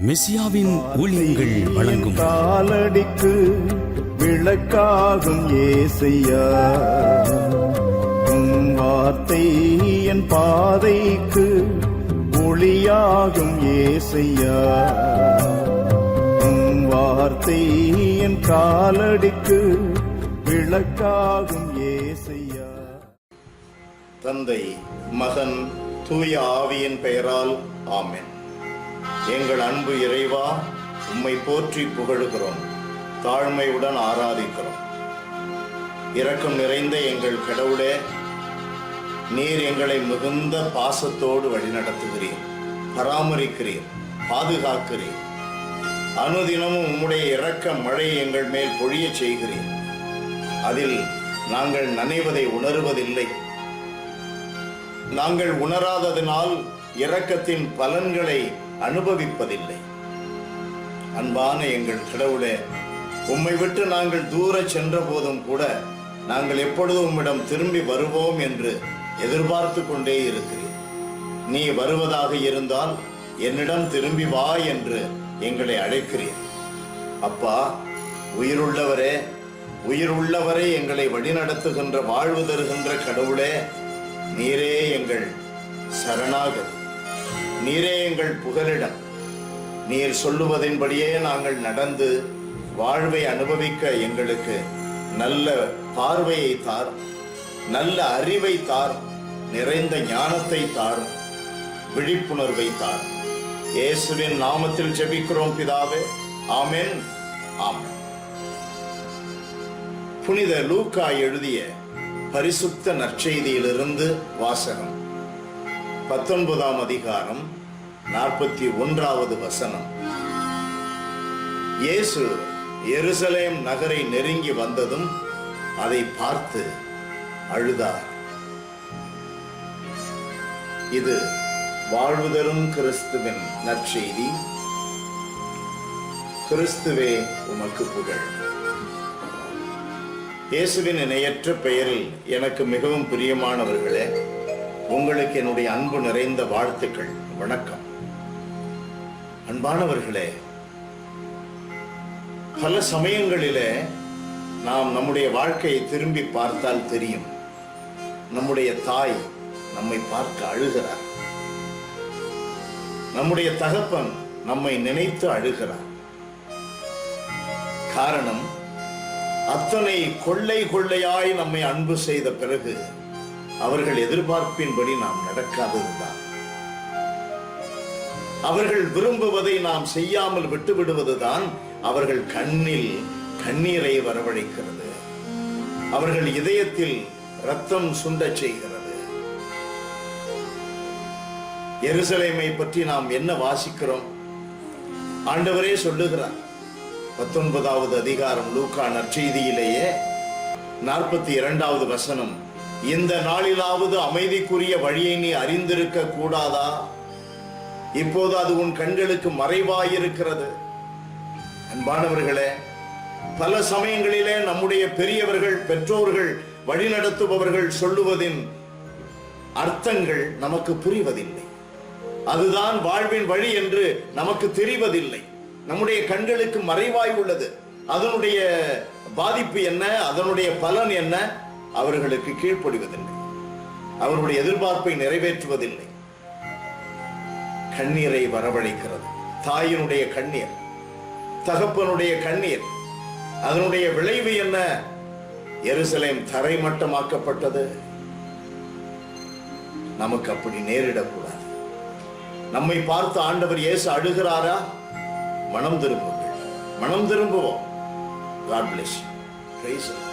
மெசியாவின் ஊழியங்கள் வழங்கும் காலடிக்கு விளக்காகும் ஏசையா, உம் வார்த்தை என் பாதைக்கு ஒளியாகும் ஏசையா, உம் வார்த்தை என் காலடிக்கு விளக்காகும் ஏசையா. தந்தை, மகன், தூய ஆவியின் பெயரால் ஆமென். எங்கள் அன்பு இறைவா, உம்மை போற்றி புகழுகிறோம், தாழ்மையுடன் ஆராதிக்கிறோம். இரக்கம் நிறைந்த எங்கள் கடவுளே, நீர் எங்களை மிகுந்த பாசத்தோடு வழிநடத்துகிறீர், பராமரிக்கிறீர், பாதுகாக்கிறீர். அனுதினமும் உம்முடைய இரக்க மழை எங்கள் மேல் பொழிய செய்கிறீர். அதில் நாங்கள் நனைவதை உணர்வதில்லை. நாங்கள் உணராததினால் இரக்கத்தின் பலன்களை அனுபவிப்பதில்லை. அன்பான எங்கள் கடவுளே, உம்மை விட்டு நாங்கள் தூர சென்ற போதும் கூட நாங்கள் எப்பொழுதும் உம்மிடம் திரும்பி வருவோம் என்று எதிர்பார்த்து கொண்டே இருக்கிறீர். நீ வருவதாக இருந்தால் என்னிடம் திரும்பி வா என்று எங்களை அழைக்கிறீர். அப்பா, உயிருள்ளவரே, உயிர் உள்ளவரை எங்களை வழிநடத்துகின்ற வாழ்வு தருகின்ற கடவுளே, நீரே எங்கள் சரணாகதி, நீரே எங்கள் புகலிடம். நீர் சொல்லுவதின்படியே நாங்கள் நடந்து வாழ்வை அனுபவிக்க எங்களுக்கு நல்ல பார்வையை தார், நல்ல அறிவை தார், நிறைந்த ஞானத்தை தார், விழிப்புணர்வை தார். இயேசுவின் நாமத்தில் ஜெபிக்கிறோம் பிதாவே, ஆமென், ஆமென். புனித லூக்கா எழுதிய பரிசுத்த நற்செய்தியிலிருந்து வாசகம். 19ஆம் அதிகாரம் 41வது வசனம். இயேசு எருசலேம் நகரை நெருங்கி வந்ததும் அதை பார்த்து அழுதார். இது வாழ்வு தரும் கிறிஸ்துவின் நற்செய்தி. கிறிஸ்துவே உமக்கு புகழ். இயேசுவின் இணையற்ற பெயரில் எனக்கு மிகவும் பிரியமானவர்களே, உங்களுக்கு என்னுடைய அன்பு நிறைந்த வாழ்த்துக்கள், வணக்கம். அன்பானவர்களே, பல சமயங்களிலே நாம் நம்முடைய வாழ்க்கையை திரும்பி பார்த்தால் தெரியும், நம்முடைய தாய் நம்மை பார்க்க அழுகிறார், நம்முடைய தகப்பன் நம்மை நினைத்து அழுகிறார். காரணம், அத்தனை கொள்ளை கொள்ளையாய் நம்மை அன்பு செய்த பிறகு அவர்கள் எதிர்பார்ப்பின்படி நாம் நடக்காததுதான். அவர்கள் விரும்புவதை நாம் செய்யாமல் விட்டுவிடுவதுதான் அவர்கள் கண்ணில் கண்ணீரை வரவழைக்கிறது, அவர்கள் இதயத்தில் இரத்தம் சுண்டச் செய்கிறது. எருசலேமை பற்றி நாம் என்ன வாசிக்கிறோம்? ஆண்டவரே சொல்லுகிறார், 19வது அதிகாரம் லூக்கா நற்செய்தியிலேயே 42வது வசனம். இந்த நாளிலாவது அமைதிக்குரிய வழியை நீ அறிந்திருக்க கூடாதா? இப்போது அது உன் கண்களுக்கு மறைவாயிருக்கிறது. அன்பானவர்களே, பல சமயங்களிலே நம்முடைய பெரியவர்கள், பெற்றோர்கள், வழிநடத்துபவர்கள் சொல்லுவதின் அர்த்தங்கள் நமக்கு புரிவதில்லை. அதுதான் வாழ்வின் வழி என்று நமக்கு தெரிவதில்லை. நம்முடைய கண்களுக்கு மறைவாய் உள்ளது. அதனுடைய பாதிப்பு என்ன, அதனுடைய பலன் என்ன? அவர்களுக்கு கீழ்ப்படிவதில்லை, அவருடைய எதிர்பார்ப்பை நிறைவேற்றுவதில்லை. கண்ணீரை வரவழைக்கிறது. தாயினுடைய கண்ணீர், தகப்பனுடைய கண்ணீர். அதனுடைய விளைவு என்ன? எருசலேம் தரைமட்டமாக்கப்பட்டது. நமக்கு அப்படி நேரிடக்கூடாது. நம்மை பார்த்து ஆண்டவர் இயேசு அழுகிறாரா? மனம் திரும்புங்கள், மனம் திரும்புவோம். God bless you. Praise the Lord.